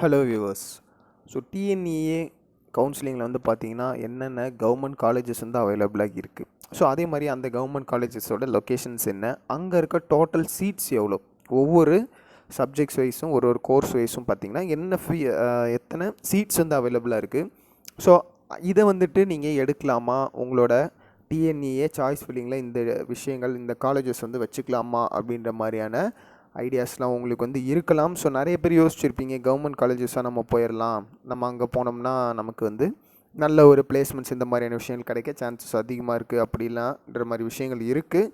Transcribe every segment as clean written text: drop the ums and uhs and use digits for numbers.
Hello viewers. So TNEA கவுன்சிலிங்கில் வந்து பார்த்தீங்கன்னா என்னென்ன கவர்மெண்ட் காலேஜஸ் வந்து அவைலபிளாக இருக்குது. ஸோ அதே மாதிரி அந்த கவர்மெண்ட் காலேஜஸோட லொக்கேஷன்ஸ் என்ன, அங்கே இருக்க டோட்டல் சீட்ஸ் எவ்வளோ, ஒவ்வொரு சப்ஜெக்ட்ஸ் வைஸும் ஒரு கோர்ஸ் வைஸும் பார்த்தீங்கன்னா என்ன எத்தனை சீட்ஸ் வந்து அவைலபிளாக இருக்குது. ஸோ இதை வந்துட்டு நீங்கள் எடுக்கலாமா, உங்களோட டிஎன்இஏ சாய்ஸ் ஃபில்லிங்கில் இந்த விஷயங்கள் இந்த காலேஜஸ் வந்து வச்சுக்கலாமா அப்படின்ற மாதிரியான ஐடியாஸ்லாம் உங்களுக்கு வந்து இருக்கலாம். ஸோ நிறைய பேர் யோசிச்சுருப்பீங்க, கவர்மெண்ட் காலேஜஸாக நம்ம போயிடலாம், நம்ம அங்கே போனோம்னா நமக்கு வந்து நல்ல ஒரு பிளேஸ்மெண்ட்ஸ் இந்த மாதிரியான விஷயங்கள் கிடைக்க சான்சஸ் அதிகமாக இருக்குது அப்படிலான்ற மாதிரி விஷயங்கள் இருக்குது.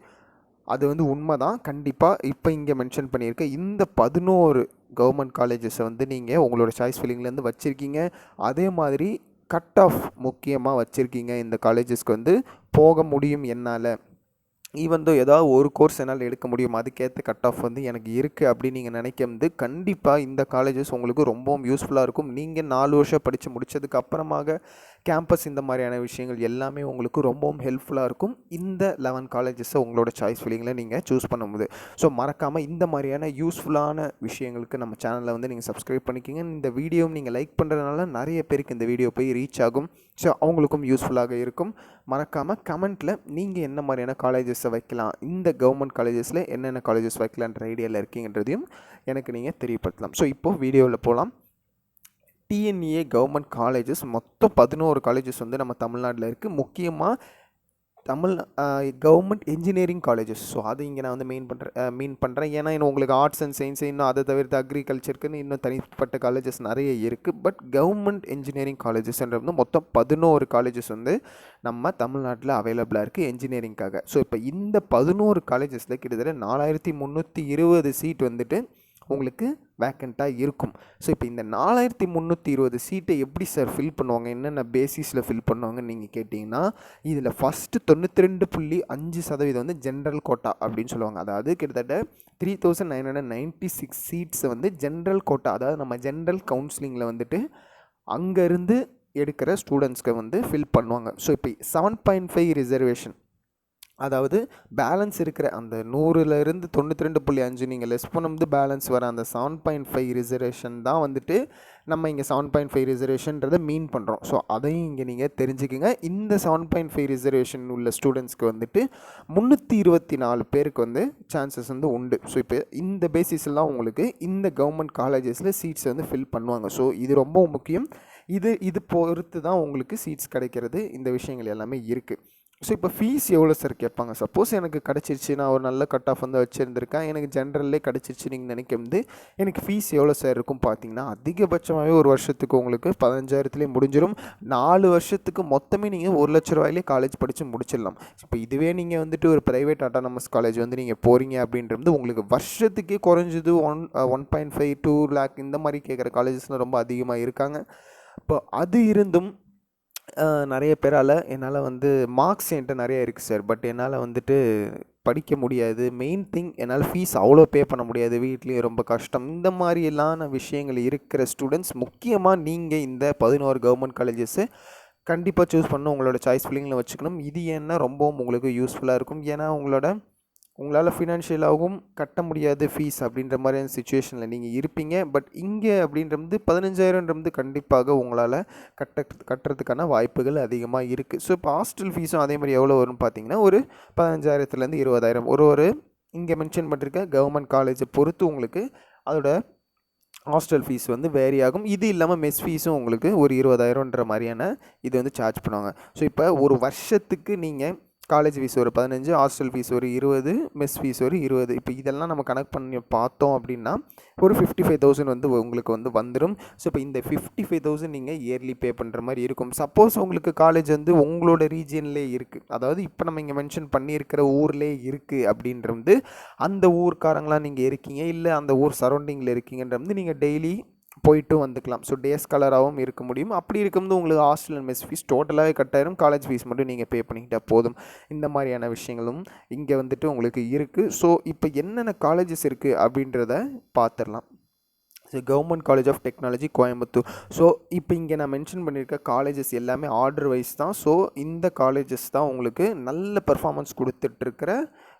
அது வந்து உண்மை தான் கண்டிப்பாக. இப்போ இங்கே மென்ஷன் பண்ணியிருக்க இந்த 11 கவர்மெண்ட் காலேஜஸை வந்து நீங்கள் உங்களோட சாய்ஸ் ஃபில்லிங்லேருந்து வச்சுருக்கீங்க. அதே மாதிரி கட் ஆஃப் முக்கியமாக வச்சுருக்கீங்க. இந்த காலேஜஸ்க்கு வந்து போக முடியும் என்னால், ஈவன் தோ ஏதாவது ஒரு கோர்ஸ் என்னால் எடுக்க முடியும், அதுக்கேற்ற கட் ஆஃப் வந்து எனக்கு இருக்குது அப்படின்னு நீங்கள் நினைக்கிறது கண்டிப்பாக இந்த காலேஜஸ் உங்களுக்கு ரொம்பவும் யூஸ்ஃபுல்லாக இருக்கும். நீங்கள் 4 வருஷம் படித்து முடித்ததுக்கு அப்புறமாக கேம்பஸ் இந்த மாதிரியான விஷயங்கள் எல்லாமே உங்களுக்கு ரொம்பவும் ஹெல்ப்ஃபுல்லாக இருக்கும். இந்த 11 காலேஜஸை உங்களோட சாய்ஸ் ஃபில்லிங்கில் நீங்கள் சூஸ் பண்ணும்போது ஸோ மறக்காமல் இந்த மாதிரியான யூஸ்ஃபுல்லான விஷயங்களுக்கு நம்ம சேனலில் வந்து நீங்கள் சப்ஸ்கிரைப் பண்ணிக்கிங்க. இந்த வீடியோவும் நீங்கள் லைக் பண்ணுறதுனால நிறைய பேருக்கு இந்த வீடியோ போய் ரீச் ஆகும். ஸோ அவங்களுக்கும் யூஸ்ஃபுல்லாக இருக்கும். மறக்காமல் கமெண்ட்டில் நீங்கள் என்ன மாதிரியான காலேஜஸை வைக்கலாம், இந்த கவர்மெண்ட் காலேஜஸில் என்னென்ன காலேஜஸ் வைக்கலான்ற ஐடியாவில் இருக்கீங்கன்றதையும் எனக்கு நீங்கள் தெரியப்படுத்தலாம். ஸோ இப்போது வீடியோவில் போகலாம். டிஎன்இஏ கவர்மெண்ட் காலேஜஸ் மொத்தம் 11 காலேஜஸ் வந்து நம்ம தமிழ்நாட்டில் இருக்குது. முக்கியமாக கவர்மெண்ட் இன்ஜினியரிங் காலேஜஸ். ஸோ அது இங்கே நான் வந்து மீன் பண்ணுறேன். ஏன்னா இன்னும் உங்களுக்கு ஆர்ட்ஸ் அண்ட் சயின்ஸ், இன்னும் அதை தவிர்த்து அக்ரிகல்ச்சருக்குன்னு இன்னும் தனிப்பட்ட காலேஜஸ் நிறைய இருக்குது. பட் கவர்மெண்ட் இன்ஜினியரிங் காலேஜஸ்ன்றது வந்து மொத்தம் 11 காலேஜஸ் வந்து நம்ம தமிழ்நாட்டில் அவைலபிளாக இருக்குது என்ஜினியரிங்காக. ஸோ இப்போ இந்த 11 காலேஜஸில் கிட்டத்தட்ட 4320 சீட் வந்துட்டு உங்களுக்கு வேக்கண்ட்டாக இருக்கும். ஸோ இப்போ இந்த 4320 சீட்டை எப்படி சார் ஃபில் பண்ணுவாங்க, என்னென்ன பேசிஸில் ஃபில் பண்ணுவாங்கன்னு நீங்கள் கேட்டிங்கன்னா, இதில் ஃபஸ்ட்டு 92.5% வந்து ஜென்ரல் கோட்டா அப்படின்னு சொல்லுவாங்க. அதாவது கிட்டத்தட்ட 3996 சீட்ஸை வந்து ஜென்ரல் கோட்டா, அதாவது நம்ம ஜென்ரல் கவுன்சிலிங்கில் வந்துட்டு அங்கேருந்து எடுக்கிற ஸ்டூடெண்ட்ஸ்க்கு வந்து ஃபில் பண்ணுவாங்க. ஸோ இப்போ 7.5 ரிசர்வேஷன், அதாவது பேலன்ஸ் இருக்கிற அந்த 100லேருந்து 92.5 நீங்கள் லெஸ் பண்ணும்போது பேலன்ஸ் வர அந்த 7.5 ரிசர்வேஷன் தான் வந்துட்டு நம்ம இங்கே 7.5 ரிசர்வேஷன்றதை மீன் பண்ணுறோம். ஸோ அதையும் இங்கே நீங்கள் தெரிஞ்சுக்கோங்க. இந்த 7.5 ரிசர்வேஷன் உள்ள ஸ்டூடெண்ட்ஸ்க்கு வந்துட்டு 324 பேருக்கு வந்து சான்சஸ் வந்து உண்டு. ஸோ இப்போ இந்த பேசிஸ்லாம் உங்களுக்கு இந்த கவர்மெண்ட் காலேஜஸில் சீட்ஸ் வந்து ஃபில் பண்ணுவாங்க. ஸோ இது ரொம்ப முக்கியம். இது பொறுத்து தான் உங்களுக்கு சீட்ஸ் கிடைக்கிறது. இந்த விஷயங்கள் எல்லாமே இருக்குது. ஸோ இப்போ ஃபீஸ் எவ்வளோ சார் கேட்பாங்க. சப்போஸ் எனக்கு கிடச்சிருச்சு, நான் ஒரு நல்ல கட் ஆஃப் வந்து வச்சுருந்துருக்கேன், எனக்கு ஜென்ரல்லே கிடச்சிருச்சு நீங்கள் நினைக்கிறது, எனக்கு ஃபீஸ் எவ்வளோ சார் இருக்கும் பார்த்தீங்கன்னா, அதிகபட்சமாகவே ஒரு வருஷத்துக்கு உங்களுக்கு 15,000 முடிஞ்சிடும். 4 வருஷத்துக்கு மொத்தமே நீங்கள் 1,00,000 ரூபாயிலே காலேஜ் படித்து முடிச்சிடலாம். இப்போ இதுவே நீங்கள் வந்துட்டு ஒரு ப்ரைவேட் அட்டானமஸ் காலேஜ் வந்து நீங்கள் போகிறீங்க அப்படின்றது உங்களுக்கு வருஷத்துக்கே குறைஞ்சது 1.5 2 lakh இந்த மாதிரி கேட்குற காலேஜஸ்லாம் ரொம்ப அதிகமாக இருக்காங்க. இப்போ அது இருந்தும் நிறைய பேரால் என்னால் வந்து மார்க்ஸ் என்கிட்ட நிறைய இருக்குது சார், பட் என்னால் வந்துட்டு படிக்க முடியாது, மெயின் திங் என்னால் ஃபீஸ் அவ்வளோ பே பண்ண முடியாது, வீட்லேயும் ரொம்ப கஷ்டம், இந்த மாதிரிலான விஷயங்கள் இருக்கிற ஸ்டூடெண்ட்ஸ் முக்கியமாக நீங்கள் இந்த 11 கவர்மெண்ட் காலேஜஸ்ஸு கண்டிப்பாக சூஸ் பண்ணணும். உங்களோட சாய்ஸ் ஃபில்லிங்கில் வச்சுக்கணும். இது என்ன ரொம்பவும் உங்களுக்கு யூஸ்ஃபுல்லாக இருக்கும். ஏன்னா உங்களால் ஃபினான்ஷியலாகவும் கட்ட முடியாது ஃபீஸ் அப்படின்ற மாதிரியான சுச்சுவேஷனில் நீங்கள் இருப்பீங்க. பட் இங்கே அப்படின்றது 15,000ன்றது கண்டிப்பாக உங்களால் கட்டுறதுக்கான வாய்ப்புகள் அதிகமாக இருக்குது. ஸோ இப்போ ஹாஸ்டல் ஃபீஸும் அதே மாதிரி எவ்வளோ வரும்னு பார்த்தீங்கன்னா, ஒரு 15,000லேருந்து 20,000 ஒரு இங்கே மென்ஷன் பண்ணிருக்க கவர்மெண்ட் காலேஜை பொறுத்து உங்களுக்கு அதோட ஹாஸ்டல் ஃபீஸ் வந்து வேரி ஆகும். இது இல்லாமல் மெஸ் ஃபீஸும் உங்களுக்கு ஒரு 20,000ன்ற மாதிரியான இது வந்து சார்ஜ் பண்ணுவாங்க. ஸோ இப்போ ஒரு வருஷத்துக்கு நீங்கள் காலேஜ் ஃபீஸ் ஒரு 15, ஹாஸ்டல் ஃபீஸ் ஒரு 20, மெஸ் ஃபீஸ் ஒரு 20, இப்போ இதெல்லாம் நம்ம கனெக்ட் பண்ணி பார்த்தோம் அப்படின்னா ஒரு 55,000 வந்து உங்களுக்கு வந்து வந்துடும். ஸோ இப்போ இந்த 55,000 நீங்கள் இயர்லி பே பண்ணுற மாதிரி இருக்கும். சப்போஸ் உங்களுக்கு காலேஜ் வந்து உங்களோட ரீஜியன்லேயே இருக்குது, அதாவது இப்போ நம்ம இங்கே மென்ஷன் பண்ணியிருக்கிற ஊர்லேயே இருக்குது அப்படின்றது, அந்த ஊர்க்காரங்களாம் நீங்கள் இருக்கீங்க, இல்லை அந்த ஊர் சரௌண்டிங்கில் இருக்கீங்கன்றது நீங்கள் டெய்லி போயிட்டு வந்துக்கலாம். ஸோ டே ஸ்காலராகவும் இருக்க முடியும். அப்படி இருக்கும்போது உங்களுக்கு ஹாஸ்டல் அண்ட் மெஸ் ஃபீஸ் டோட்டலாகவே கட்டாயிரும். காலேஜ் ஃபீஸ் மட்டும் நீங்கள் பே பண்ணிக்கிட்டால் போதும். இந்த மாதிரியான விஷயங்களும் இங்கே வந்துட்டு உங்களுக்கு இருக்குது. ஸோ இப்போ என்னென்ன காலேஜஸ் இருக்குது அப்படின்றத பார்த்துடலாம். Government college of technology Coimbatore. So இப்போ இங்கே நான் மென்ஷன் பண்ணியிருக்க காலேஜஸ் எல்லாமே ஆர்டர் வைஸ் தான். ஸோ இந்த காலேஜஸ் தான் உங்களுக்கு நல்ல பர்ஃபார்மன்ஸ் கொடுத்துட்ருக்கிற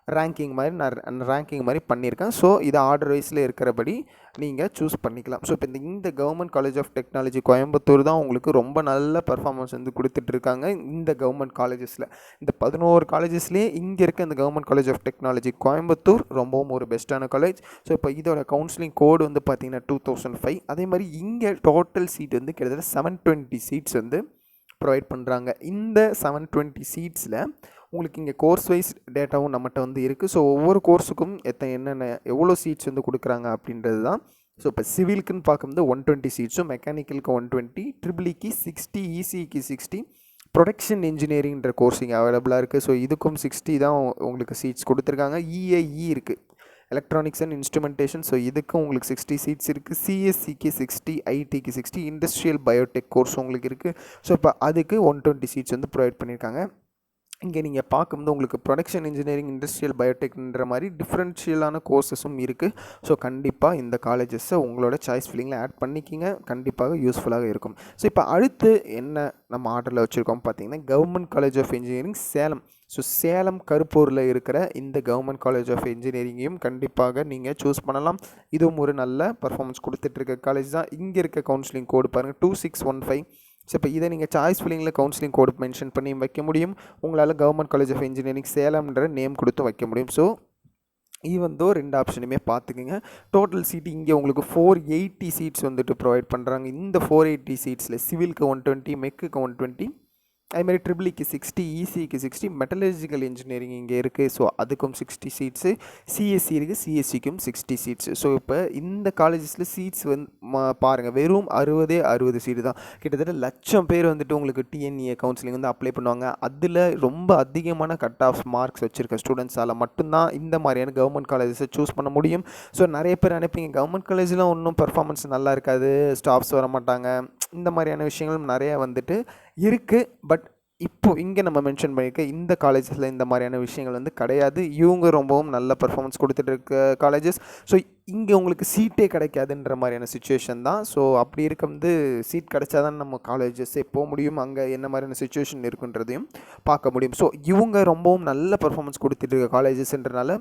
ரேங்கிங் மாதிரி நான் ரேங்கிங் மாதிரி பண்ணியிருக்கேன். ஸோ இது ஆர்டர் வைஸில் இருக்கிறபடி நீங்கள் சூஸ் பண்ணிக்கலாம். ஸோ இப்போ இந்த government college of technology Coimbatore தான் உங்களுக்கு ரொம்ப நல்ல பர்ஃபார்மன்ஸ் வந்து கொடுத்துட்ருக்காங்க. இந்த கவர்மெண்ட் காலேஜஸில் இந்த 11 காலேஜஸ்லேயே இங்கே இருக்க இந்த government college of technology Coimbatore ரொம்பவும் ஒரு பெஸ்ட்டான காலேஜ். ஸோ இப்போ இதோட கவுன்சிலிங் கோடு வந்து பார்த்திங்கன்னா 2005. அதே மாதிரி இங்கே டோட்டல் சீட் வந்து கிட்டத்தட்ட 720 சீட்ஸ் வந்து ப்ரொவைட் பண்ணுறாங்க. இந்த 720 சீட்ஸில் உங்களுக்கு இங்கே கோர்ஸ் வைஸ் டேட்டாவும் நம்மகிட்ட வந்து இருக்குது. ஸோ ஒவ்வொரு கோர்ஸுக்கும் என்னென்ன எவ்வளோ சீட்ஸ் வந்து கொடுக்குறாங்க அப்படின்றது தான். ஸோ இப்போ சிவிலுக்குன்னு பார்க்கும்போது 120 சீட்ஸும், மெக்கானிக்கலுக்கு 120, ட்ரிபிளிக்கு 60, இசிக்கு 60, ப்ரொடக்ஷன் இன்ஜினியரிங்ன்ற கோர்ஸ் இங்கே அவைலபிளாக இருக்குது. ஸோ இதுக்கும் 60 தான் உங்களுக்கு சீட்ஸ் கொடுத்துருக்காங்க. இஐஇ இருக்குது, எலக்ட்ரானிக்ஸ் அண்ட் இன்ஸ்ட்ருமெண்டேஷன். ஸோ இதுக்கும் உங்களுக்கு 60 சீட்ஸ் இருக்குது. சிஎஸ்சிக்கு 60, ஐடிக்கு 60, இண்டஸ்ட்ரியல் பயோடெக் கோர்ஸ் உங்களுக்கு இருக்குது. ஸோ இப்போ அதுக்கு 120 சீட்ஸ் வந்து ப்ரொவைட் பண்ணியிருக்காங்க. இங்கே நீங்கள் பார்க்கும்போது உங்களுக்கு ப்ரொடக்ஷன் இன்ஜினியரிங், இண்டஸ்ட்ரியல் பயோடெக்ன்ற மாதிரி டிஃப்ரென்ஷியலான கோர்ஸஸும் இருக்குது. ஸோ கண்டிப்பாக இந்த காலேஜஸை உங்களோட சாய்ஸ் ஃபில்லிங்கில் ஆட் பண்ணிக்கிங்க, கண்டிப்பாக யூஸ்ஃபுல்லாக இருக்கும். ஸோ இப்போ அடுத்து என்ன நம்ம ஆர்டரில் வச்சுருக்கோம் பார்த்தீங்கன்னா, government college of engineering Salem. So Salem கருப்பூரில் இருக்கிற இந்த கவர்மெண்ட் காலேஜ் ஆஃப் இன்ஜினியரிங்கையும் கண்டிப்பாக நீங்கள் சூஸ் பண்ணலாம். இதுவும் ஒரு நல்ல பர்ஃபார்மன்ஸ் கொடுத்துட்ருக்க காலேஜ் தான். இங்கே இருக்க கவுன்சிலிங் கோடு பாருங்கள் 2615. ஸோ இப்போ இதை நீங்கள் சாய்ஸ் ஃபில்லிங்கில் கவுன்சிலிங் கோடு மென்ஷன் பண்ணி வைக்க முடியும். உங்களால் கவர்மெண்ட் காலேஜ் ஆஃப் இன்ஜினியரிங் சேலம்ன்ற நேம் கொடுத்து வைக்க முடியும். ஸோ ஈவன் தோ 2 ஆப்ஷனுமே பார்த்துக்குங்க. டோட்டல் சீட் இங்கே உங்களுக்கு 480 சீட்ஸ் வந்துட்டு ப்ரொவைட் பண்ணுறாங்க. இந்த 480 சீட்ஸில் சிவிலுக்கு 120, மெக்குக்கு 120, அதுமாதிரி ட்ரிபிளிக்கு 60, இசிக்கு 60, மெட்டலர்ஜிக்கல் இன்ஜினியரிங் இங்கே இருக்குது. ஸோ அதுக்கும் 60 சீட்ஸு, சிஎஸ்சி இருக்குது, சிஎஸ்சிக்கும் 60 சீட்ஸு. ஸோ இப்போ இந்த காலேஜஸில் சீட்ஸ் வந்து பாருங்கள், வெறும் 60 சீட்டு தான். கிட்டத்தட்ட 1,00,000 பேர் வந்துட்டு உங்களுக்கு டிஎன்இஏ கவுன்சிலிங் வந்து அப்ளை பண்ணுவாங்க. அதில் ரொம்ப அதிகமான கட் ஆஃப் மார்க்ஸ் வச்சுருக்க ஸ்டூடெண்ட்ஸால் மட்டும்தான் இந்த மாதிரியான கவர்மெண்ட் காலேஜஸை சூஸ் பண்ண முடியும். ஸோ நிறைய பேர் நினைப்பீங்க கவர்மெண்ட் காலேஜில் ஒன்றும் பர்ஃபார்மன்ஸ் நல்லா இருக்காது, ஸ்டாஃப்ஸ் வர மாட்டாங்க, இந்த மாதிரியான விஷயங்களும் நிறையா வந்துட்டு இருக்குது. பட் இப்போது இங்கே நம்ம மென்ஷன் பண்ணியிருக்க இந்த காலேஜஸில் இந்த மாதிரியான விஷயங்கள் வந்து கிடையாது. இவங்க ரொம்பவும் நல்ல பர்ஃபார்மன்ஸ் கொடுத்துட்டு இருக்க காலேஜஸ். ஸோ இங்கே உங்களுக்கு சீட்டே கிடைக்காதுன்ற மாதிரியான சுச்சுவேஷன் தான். ஸோ அப்படி இருக்கும்போது சீட் கிடைச்சா தான் நம்ம காலேஜஸே போக முடியும், அங்கே என்ன மாதிரியான சுச்சுவேஷன் இருக்குன்றதையும் பார்க்க முடியும். ஸோ இவங்க ரொம்பவும் நல்ல பர்ஃபார்மன்ஸ் கொடுத்துட்டு இருக்க காலேஜஸ்ன்றனால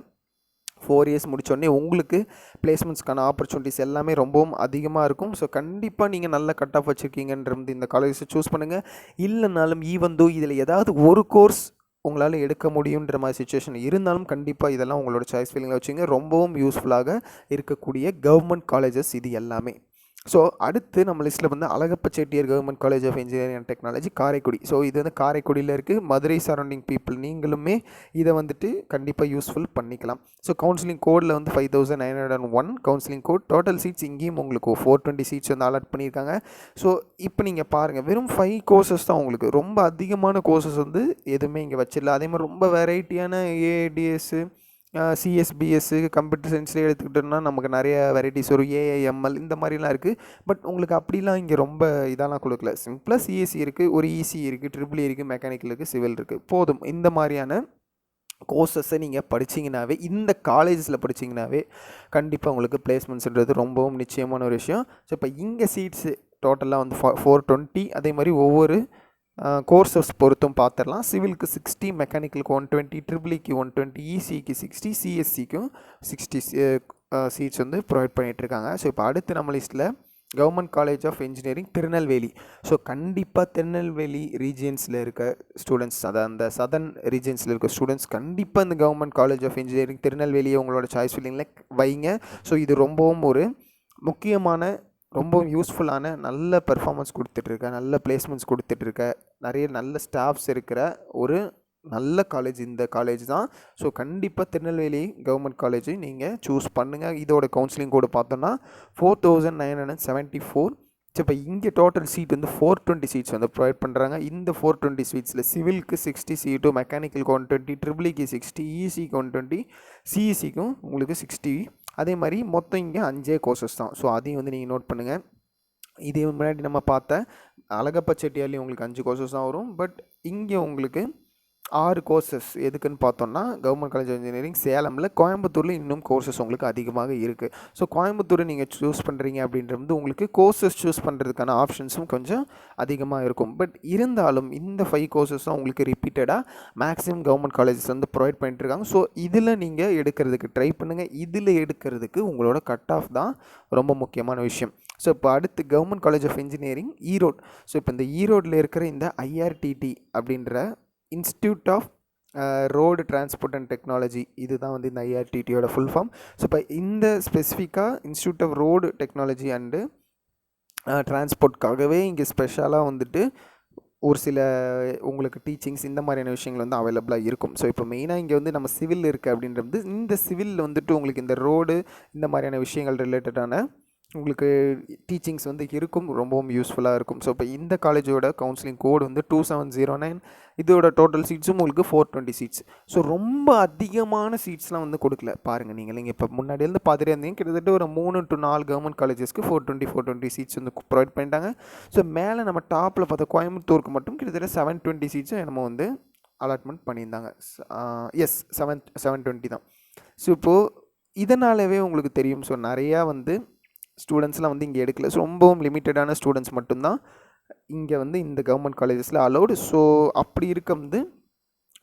4 இயர்ஸ் முடித்தோடனே உங்களுக்கு பிளேஸ்மெண்ட்ஸ்க்கான ஆப்பர்ச்சுனிட்டிஸ் எல்லாமே ரொம்பவும் அதிகமாக இருக்கும். ஸோ கண்டிப்பாக நீங்கள் நல்ல கட் ஆஃப் வச்சுருக்கீங்கன்றது இந்த காலேஜை சூஸ் பண்ணுங்கள். இல்லைனாலும் ஈவன் தோ இதில் ஏதாவது ஒரு கோர்ஸ் உங்களால் எடுக்க முடியுன்ற மாதிரி சுச்சுவேஷன் இருந்தாலும் கண்டிப்பாக இதெல்லாம் உங்களோட சாய்ஸ் ஃபீலிங்கில் வச்சுங்க. ரொம்பவும் யூஸ்ஃபுல்லாக இருக்கக்கூடிய கவர்மெண்ட் காலேஜஸ் இது எல்லாமே. ஸோ அடுத்து நம்ம லிஸ்ட்டில் வந்து Alagappa Chettiar government college of engineering and technology Karaikudi. So இது வந்து காரைக்குடியில் இருக்குது. மதுரை சரௌண்டிங் பீப்புள் நீங்களுமே இதை வந்துட்டு கண்டிப்பாக யூஸ்ஃபுல் பண்ணிக்கலாம். ஸோ கவுன்சிலிங் கோடில் வந்து 5901 கவுன்சிலிங் கோட். டோட்டல் சீட்ஸ் இங்கேயும் உங்களுக்கு 420 சீட்ஸ் வந்து அலாட் பண்ணியிருக்காங்க. ஸோ இப்போ நீங்கள் பாருங்கள், வெறும் 5 கோர்சஸ் தான் உங்களுக்கு. ரொம்ப அதிகமான கோர்சஸ் வந்து எதுவுமே இங்கே வச்சிடல. அதே மாதிரி ரொம்ப வெரைட்டியான ஏஐடிஎஸ்ஸு, சிஎஸ்பிஎஸ்ஸு, கம்ப்யூட்டர் சயின்ஸ்லேயே எடுத்துக்கிட்டோம்னா நமக்கு நிறைய வெரைட்டிஸ் வரும், ஏஐஎம்எல் இந்த மாதிரிலாம் இருக்குது. பட் உங்களுக்கு அப்படிலாம் இங்கே ரொம்ப இதெல்லாம் கொடுக்கல. சிம்பிளாக சிஎஸ்சி இருக்குது, ஒரு இசி இருக்குது, ட்ரிபிள் இருக்குது, மெக்கானிக்கல் இருக்குது, சிவில் இருக்குது, போதும். இந்த மாதிரியான கோர்சஸை நீங்கள் படிச்சிங்கனாவே, இந்த காலேஜஸில் படிச்சிங்கனாவே கண்டிப்பாக உங்களுக்கு பிளேஸ்மெண்ட்ஸ்ன்றது ரொம்பவும் நிச்சயமான ஒரு விஷயம். ஸோ இப்போ இங்கே சீட்ஸு டோட்டலாக வந்து 420. அதே மாதிரி ஒவ்வொரு கோர்சஸ் பொறுத்தும் பார்த்துடலாம். சிவிலுக்கு 60, மெக்கானிக்கலுக்கு 120, ட்ரிபிளிக்கு 120, இசிக்கு 60, சிஎஸ்சிக்கும் 60 சீட்ஸ் வந்து ப்ரொவைட் பண்ணிகிட்ருக்காங்க. ஸோ இப்போ அடுத்து நம்ம லிஸ்ட்டில் government college of engineering Tirunelveli. So கண்டிப்பாக திருநெல்வேலி ரீஜியன்ஸில் இருக்க ஸ்டூடெண்ட்ஸ், அதாவது அந்த சதர்ன் ரீஜியன்ஸில் இருக்க ஸ்டூடெண்ட்ஸ் கண்டிப்பாக இந்த கவர்மெண்ட் காலேஜ் ஆஃப் இன்ஜினியரிங் திருநெல்வேலியை உங்களோட சாய்ஸ் ஃபில்லிங்கில் வைங்க. ஸோ இது ரொம்பவும் ஒரு முக்கியமான, ரொம்பவும் யூஸ்ஃபுல்லான, நல்ல பெர்ஃபார்மன்ஸ் கொடுத்துட்ருக்க, நல்ல பிளேஸ்மெண்ட்ஸ் கொடுத்துட்ருக்க, நிறைய நல்ல ஸ்டாஃப்ஸ் இருக்கிற ஒரு நல்ல காலேஜ் இந்த காலேஜ் தான். ஸோ கண்டிப்பாக திருநெல்வேலி கவர்மெண்ட் காலேஜை நீங்கள் சூஸ் பண்ணுங்கள். இதோட கவுன்சிலிங் கோடு பார்த்தோன்னா 4974. ஸோ இப்போ இங்கே டோட்டல் சீட் வந்து 420 சீட்ஸ் வந்து ப்ரொவைட் பண்ணுறாங்க. இந்த 420 சீட்ஸில் சிவிலுக்கு 60 சீட்டு, மெக்கானிக்கலுக்கு 120, ட்ரிபிளிக்கு 60, இசிக்கு 120, சிஇசிக்கும் உங்களுக்கு 60. அதே மாதிரி மொத்தம் இங்கே 5 கோர்சஸ் தான். ஸோ அதையும் வந்து நீங்கள் நோட் பண்ணுங்கள். இதே முன்னாடி நம்ம பார்த்த அழகப்ப செட்டியார்லேயும் உங்களுக்கு 5 கோர்சஸ் தான் வரும். பட் இங்கே உங்களுக்கு 6 கோர்சஸ் எதுக்குன்னு பார்த்தோம்னா கவர்மெண்ட் காலேஜ் ஆஃப் இன்ஜினியரிங் சேலமில், கோயம்புத்தூரில் இன்னும் கோர்சஸ் உங்களுக்கு அதிகமாக இருக்குது. ஸோ கோயம்புத்தூரை நீங்கள் சூஸ் பண்ணுறீங்க அப்படின்றது உங்களுக்கு கோர்சஸ் சூஸ் பண்ணுறதுக்கான ஆப்ஷன்ஸும் கொஞ்சம் அதிகமாக இருக்கும். பட் இருந்தாலும் இந்த 5 கோர்சஸும் உங்களுக்கு ரிப்பீட்டடாக மேக்ஸிமம் கவர்மெண்ட் காலேஜஸ் வந்து ப்ரொவைட் பண்ணிட்டுருக்காங்க. ஸோ இதில் நீங்கள் எடுக்கிறதுக்கு ட்ரை பண்ணுங்கள். இதில் எடுக்கிறதுக்கு உங்களோட கட் ஆஃப் தான் ரொம்ப முக்கியமான விஷயம். ஸோ இப்போ அடுத்து government college of engineering Erode. So இப்போ இந்த ஈரோடில் இருக்கிற இந்த ஐஆர்டிடி அப்படின்ற institute of road transport and technology, இதுதான் வந்து இந்த ஐஆர்டிடியோட ஃபுல் ஃபார்ம். ஸோ இப்போ இந்த ஸ்பெசிஃபிக்காக institute of road technology and டிரான்ஸ்போர்ட்காகவே இங்கே ஸ்பெஷலாக வந்துட்டு ஒரு சில உங்களுக்கு டீச்சிங்ஸ் இந்த மாதிரியான விஷயங்கள் வந்து அவைலபிளாக இருக்கும். ஸோ இப்போ மெயினாக இங்கே வந்து நம்ம சிவில் இருக்குது அப்படின்றது, இந்த சிவிலில் வந்துட்டு உங்களுக்கு இந்த ரோடு இந்த மாதிரியான விஷயங்கள் ரிலேட்டடான உங்களுக்கு டீச்சிங்ஸ் வந்து இருக்கும், ரொம்பவும் யூஸ்ஃபுல்லாக இருக்கும். ஸோ இப்போ இந்த காலேஜோட கவுன்சிலிங் கோடு வந்து 2709. இதோட டோட்டல் சீட்ஸும் உங்களுக்கு 420 சீட்ஸ். ஸோ ரொம்ப அதிகமான சீட்ஸ்லாம் வந்து கொடுக்கல. பாருங்கள் நீங்கள் இப்போ முன்னாடியிலேருந்து பார்த்துட்டே இருந்தீங்க, கிட்டத்தட்ட ஒரு 3 to 4 கவர்மெண்ட் காலேஜஸ்க்கு 420 சீட்ஸ் வந்து ப்ரொவைட் பண்ணிட்டாங்க. ஸோ மேலே நம்ம டாப்பில் பார்த்தா கோயம்புத்தூருக்கு மட்டும் கிட்டத்தட்ட 720 சீட்ஸும் என்னமோ வந்து அலாட்மெண்ட் பண்ணியிருந்தாங்க. எஸ் 720 தான். ஸோ இப்போது இதனாலவே உங்களுக்கு தெரியும். ஸோ நிறையா வந்து ஸ்டூடெண்ட்ஸ்லாம் வந்து இங்கே எடுக்கல. ஸோ ரொம்பவும் லிமிட்டடான ஸ்டூடெண்ட்ஸ் மட்டும்தான் இங்கே வந்து இந்த கவர்மெண்ட் காலேஜஸில் அலோடு. ஸோ அப்படி வந்து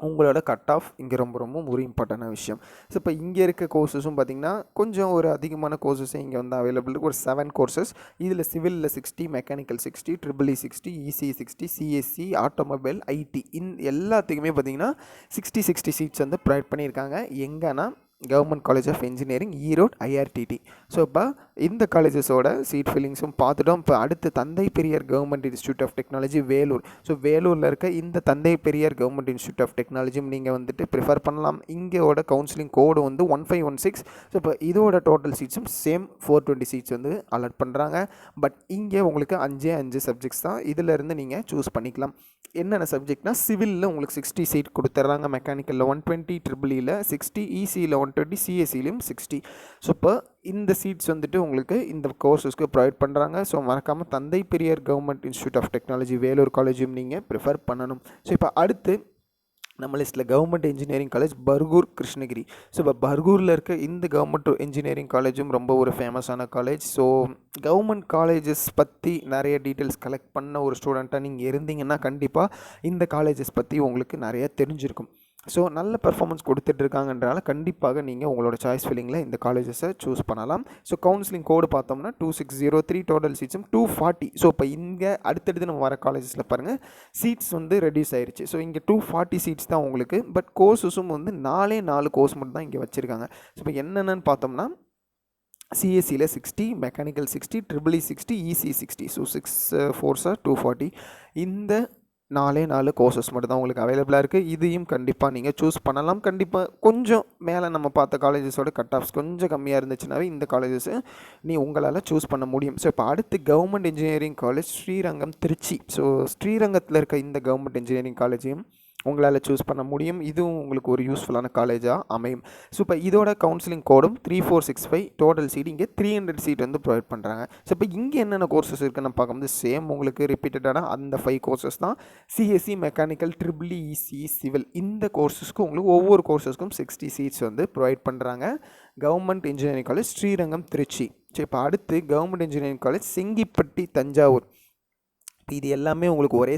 உங்களோட கட் ஆஃப் இங்கே ரொம்ப ஒரு இம்பார்ட்டண்டான விஷயம். ஸோ இப்போ இங்கே இருக்க கோர்சஸும் பார்த்திங்கன்னா கொஞ்சம் ஒரு அதிகமான கோர்சஸே இங்கே வந்து அவைலபிள் இருக்குது. ஒரு 7 கோர்சஸ். இதில் சிவிலில் 60, mechanical 60, EEE 60, ECE 60, CSE, automobile, IT எல்லாத்துக்குமே பார்த்திங்கன்னா 60 சீட்ஸ் வந்து ப்ரொவைட் பண்ணியிருக்காங்க. எங்கன்னா government college of engineering Erode IRTT. So இப்போ இந்த காலேஜஸோட சீட் ஃபில்லிங்ஸும் பார்த்துட்டோம். இப்போ அடுத்து Thanthai Periyar government institute of technology Vellore. So வேலூரில் இருக்க இந்த Thanthai Periyar government institute of டெக்னாலஜியும் நீங்கள் வந்துட்டு ப்ரிஃபர் பண்ணலாம். இங்கேயோட கவுன்சிலிங் கோடு வந்து 1516. ஸோ இப்போ இதோட டோட்டல் சீட்ஸும் சேம் 420 சீட்ஸ் வந்து அலாட் பண்ணுறாங்க. பட் இங்கே உங்களுக்கு 5 சப்ஜெக்ட்ஸ் தான். இதிலேருந்து நீங்கள் சூஸ் பண்ணிக்கலாம். என்னென்ன சப்ஜெக்ட்னா சிவிலில் உங்களுக்கு 60 சீட் கொடுத்துட்றாங்க, மெக்கானிக்கலில் 120, EEEயில் 60, ECயில் 120, CSEலையும் 60. ஸோ இப்போ இந்த சீட்ஸ் வந்துட்டு உங்களுக்கு இந்த கோர்ஸஸ்க்கு ப்ரொவைட் பண்ணுறாங்க. ஸோ மறக்காமல் Thanthai Periyar government institute of technology Vellore காலேஜும் நீங்கள் ப்ரிஃபர் பண்ணணும். ஸோ இப்போ அடுத்து நம்ம லிஸ்ட்டில் government engineering college Bargur Krishnagiri. So இப்போ பர்கூரில் இருக்க இந்த கவர்மெண்ட் இன்ஜினியரிங் காலேஜும் ரொம்ப ஒரு ஃபேமஸான காலேஜ். ஸோ கவர்மெண்ட் காலேஜஸ் பற்றி நிறைய டீட்டெயில்ஸ் கலெக்ட் பண்ண ஒரு ஸ்டூடெண்ட்டாக நீங்கள் இருந்தீங்கன்னா கண்டிப்பாக இந்த காலேஜஸ் பற்றி உங்களுக்கு நிறைய தெரிஞ்சிருக்கும். ஸோ நல்ல பெர்ஃபார்மன்ஸ் கொடுத்துட்ருக்காங்கன்றனால கண்டிப்பாக நீங்கள் உங்களோட சாய்ஸ் ஃபில்லிங்கில் இந்த காலேஜஸை சூஸ் பண்ணலாம். ஸோ கவுன்சிலிங் கோடு பார்த்தோம்னா 2603, டோட்டல் சீட்ஸும் 240. ஸோ இப்போ இங்கே அடுத்தடுத்து நம்ம வர காலேஜஸில் பாருங்கள் சீட்ஸ் வந்து ரெடியூஸ் ஆயிடுச்சு. ஸோ இங்கே 240 சீட்ஸ் தான் உங்களுக்கு. பட் கோர்ஸஸும் வந்து 4 கோர்ஸ் மட்டும் தான் இங்கே வச்சுருக்காங்க. ஸோ இப்போ என்னென்னு பார்த்தோம்னா சிஎஸ்சியில் 60, mechanical 60, EEE 60, ECE 60. So 6 4s 240. இந்த 4 கோர்சஸ் மட்டும் தான் உங்களுக்கு அவைலபிளாக இருக்குது. இதையும் கண்டிப்பாக நீங்கள் சூஸ் பண்ணலாம். கண்டிப்பாக கொஞ்சம் மேலே நம்ம பார்த்த காலேஜஸோட கட் ஆஃப்ஸ் கொஞ்சம் கம்மியாக இருந்துச்சுனாவே இந்த காலேஜஸை உங்களால் சூஸ் பண்ண முடியும். ஸோ இப்போ அடுத்து government engineering college Srirangam Trichy. So ஸ்ரீரங்கத்தில் இருக்க இந்த கவர்மெண்ட் இன்ஜினியரிங் காலேஜையும் உங்களால் சூஸ் பண்ண முடியும். இதுவும் உங்களுக்கு ஒரு யூஸ்ஃபுல்லான காலேஜாக அமையும். ஸோ இப்போ இதோட கவுன்சிலிங் கோடும் 3465, டோட்டல் சீட் இங்கே 300 சீட் வந்து ப்ரொவைட் பண்ணுறாங்க. ஸோ இப்போ இங்கே என்னென்ன கோர்சஸ் இருக்குன்னு பார்க்கும்போது சேம் உங்களுக்கு ரிப்பீட்டடான அந்த 5 கோர்சஸ் தான். CSC, mechanical, EEE, ECE, civil இந்த கோர்ஸஸ்க்கு உங்களுக்கு ஒவ்வொரு கோர்சஸ்க்கும் 60 சீட்ஸ் வந்து ப்ரொவைட் பண்ணுறாங்க. Government engineering college Srirangam Trichy. So இப்போ அடுத்து government engineering college Sengipatti Thanjavur. இது எல்லாமே உங்களுக்கு ஒரே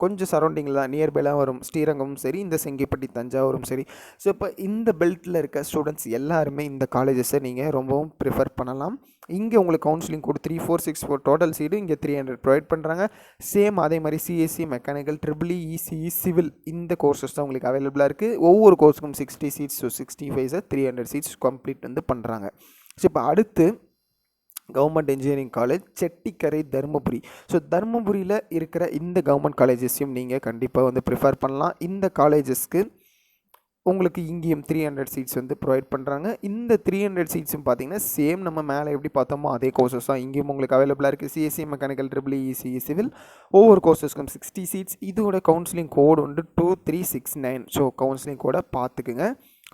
கொஞ்சம் சரௌண்டிங்கில் தான், நியர்பைலாம் வரும். ஸ்ரீரங்கமும் சரி, இந்த செங்கிப்பட்டி தஞ்சாவூரும் சரி. ஸோ இப்போ இந்த பெல்ட்டில் இருக்க ஸ்டூடெண்ட்ஸ் எல்லாருமே இந்த காலேஜஸை நீங்கள் ரொம்பவும் ப்ரிஃபர் பண்ணலாம். இங்கே உங்களுக்கு கவுன்சிலிங் கோட் 3464, டோட்டல் சீடு இங்கே 300 ப்ரொவைட் பண்ணுறாங்க. சேம் அதே மாதிரி CSC, mechanical, EEE, ECE, civil இந்த கோர்சஸ் தான் உங்களுக்கு அவைலபிளாக இருக்குது. ஒவ்வொரு கோர்ஸுக்கும் 60 சீட்ஸ். ஸோ 65 300 சீட்ஸ் கம்ப்ளீட் வந்து பண்ணுறாங்க. ஸோ இப்போ அடுத்து government engineering college Chettikarai Dharmapuri. So தருமபுரியில் இருக்கிற இந்த கவர்மெண்ட் காலேஜஸையும் நீங்கள் கண்டிப்பாக வந்து ப்ரிஃபர் பண்ணலாம். இந்த காலேஜஸ்க்கு உங்களுக்கு இங்கேயும் 300 சீட்ஸ் வந்து ப்ரொவைட் பண்ணுறாங்க. இந்த 300 சீட்ஸும் பார்த்தீங்கன்னா சேம் நம்ம மேலே எப்படி பார்த்தோமோ அதே கோர்சஸ் தான் இங்கேயும் உங்களுக்கு அவைலபிளாக இருக்குது. CSC, mechanical, EEE, ECE, civil ஒவ்வொரு கோர்சஸ்க்கும் 60 சீட்ஸ். இதோட கவுன்சிலிங் கோடு வந்து 2369. ஸோ கவுன்சிலிங் கோடை பார்த்துக்குங்க.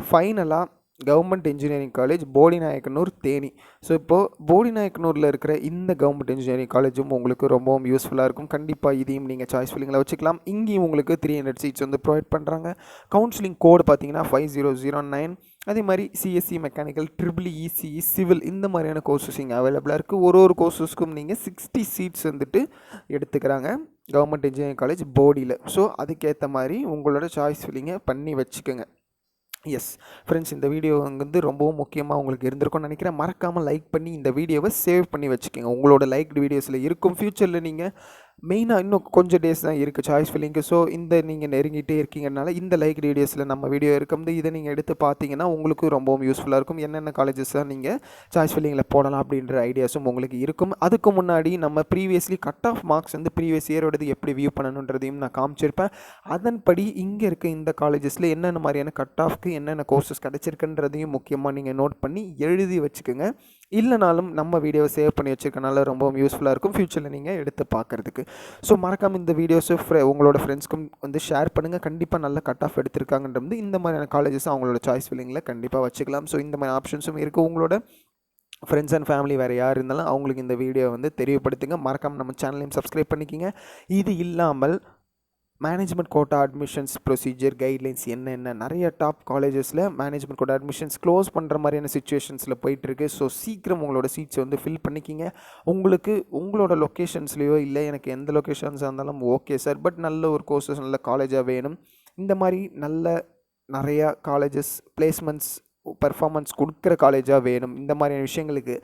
ஃபைனலாக government engineering college Bodinayakanur Theni. So இப்போது போடிநாயக்கனூரில் இருக்கிற இந்த கவர்மெண்ட் இன்ஜினியரிங் காலேஜும் உங்களுக்கு ரொம்பவும் யூஸ்ஃபுல்லாக இருக்கும். கண்டிப்பாக இதையும் நீங்கள் சாய்ஸ் ஃபில்லிங்கில் வச்சுக்கலாம். இங்கேயும் உங்களுக்கு 300 சீட்ஸ் வந்து ப்ரொவைட் பண்ணுறாங்க. கவுன்சிலிங் கோடு பார்த்தீங்கன்னா 5009. அதே மாதிரி CSC mechanical, triple ECE, civil இந்த மாதிரியான கோர்சஸ் இங்கே அவைலபிளாக இருக்குது. ஒரு கோர்சஸ்க்கும் நீங்கள் 60 சீட்ஸ் வந்துட்டு எடுத்துக்கிறாங்க கவர்மெண்ட் இன்ஜினியரிங் காலேஜ் போடியில். ஸோ அதுக்கேற்ற மாதிரி உங்களோட சாய்ஸ் ஃபில்லிங்கை பண்ணி வச்சுக்கோங்க. எஸ் ஃப்ரெண்ட்ஸ், இந்த வீடியோ வந்து ரொம்பவும் முக்கியமாக உங்களுக்கு இருந்திருக்கும்னு நினைக்கிறேன். மறக்காமல் லைக் பண்ணி இந்த வீடியோவை சேவ் பண்ணி வச்சுக்கோங்க. உங்களோட லைக்டு வீடியோஸில் இருக்கும். ஃப்யூச்சரில் நீங்கள் மெயினாக இன்னும் கொஞ்சம் டேஸ் தான் இருக்குது சாய்ஸ் ஃபில்லிங்கு. ஸோ இந்த நீங்கள் நெருங்கிட்டே இருக்கீங்கனால இந்த லைக் வீடியோஸில் நம்ம வீடியோ இருக்கும்போது இதை நீங்கள் எடுத்து பார்த்தீங்கன்னா உங்களுக்கு ரொம்பவும் யூஸ்ஃபுல்லாக இருக்கும். என்னென்ன காலேஜஸ் தான் நீங்கள் சாய்ஸ் ஃபில்லிங்கில் போடலாம் அப்படின்ற ஐடியாஸும் உங்களுக்கு இருக்கும். அதுக்கு முன்னாடி நம்ம ப்ரீவியஸ்லி கட் ஆஃப் மார்க்ஸ் வந்து ப்ரீவியஸ் இயரோடது எப்படி வியூ பண்ணணுன்றதையும் நான் காமிச்சிருப்பேன். அதன்படி இங்கே இருக்க இந்த காலேஜஸில் என்னென்ன மாதிரியான கட் ஆஃப்க்கு என்னென்ன கோர்சஸ் கிடச்சிருக்குன்றதையும் முக்கியமாக நீங்கள் நோட் பண்ணி எழுதி வச்சுக்கோங்க. இல்லைனாலும் நம்ம வீடியோவை சேவ் பண்ணி வச்சுருக்கனால ரொம்பவும் யூஸ்ஃபுல்லாக இருக்கும் ஃப்யூச்சரில் நீங்கள் எடுத்து பார்க்குறதுக்கு. ஸோ மறக்காமல் இந்த வீடியோஸை உங்களோட ஃப்ரெண்ட்ஸ்க்கும் வந்து ஷேர் பண்ணுங்கள். கண்டிப்பாக நல்ல கட் ஆஃப் எடுத்திருக்காங்கன்றது இந்த மாதிரியான காலேஜஸ் அவங்களோட சாய்ஸ் ஃபில்லிங்கில் கண்டிப்பாக வச்சுக்கலாம். ஸோ இந்த மாதிரி ஆப்ஷன்ஸும் இருக்குது. உங்களோட ஃப்ரெண்ட்ஸ் அண்ட் ஃபேமிலி வேறு யார் இருந்தாலும் அவங்களுக்கு இந்த வீடியோ வந்து தெரியப்படுத்துங்க. மறக்காமல் நம்ம சேனலையும் சப்ஸ்கிரைப் பண்ணிக்கிங்க. இது இல்லாமல் management quota admissions procedure guidelines என்னென்ன நிறைய டாப் காலேஜஸில் மேனேஜ்மெண்ட் கோட்டா அட்மிஷன்ஸ் க்ளோஸ் பண்ணுற மாதிரியான சுச்சுவேஷன்ஸில் போயிட்டுருக்கு. ஸோ சீக்கிரம் உங்களோட சீட்ஸ் வந்து ஃபில் பண்ணிக்கிங்க. உங்களுக்கு உங்களோட லொக்கேஷன்ஸ்லேயோ இல்லை எனக்கு எந்த லொக்கேஷன்ஸாக இருந்தாலும் ஓகே சார், பட் நல்ல ஒரு கோர்சஸ் நல்ல காலேஜாக வேணும், இந்த மாதிரி நிறையா காலேஜஸ் பிளேஸ்மெண்ட்ஸ் பர்ஃபார்மன்ஸ் கொடுக்குற காலேஜாக வேணும், இந்த மாதிரியான விஷயங்களுக்கு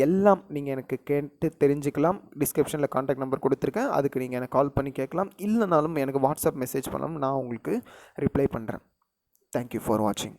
எல்லாம் நீங்கள் எனக்கு கேட்டு தெரிஞ்சுக்கலாம். டிஸ்கிரிப்ஷனில் கான்டாக்ட் நம்பர் கொடுத்துருக்கேன். அதுக்கு நீங்கள் எனக்கு கால் பண்ணி கேட்கலாம். இல்லைனாலும் எனக்கு வாட்ஸ்அப் மெசேஜ் பண்ணலாம், நான் உங்களுக்கு ரிப்ளை பண்ணுறேன். தேங்க்யூ ஃபார் வாட்சிங்.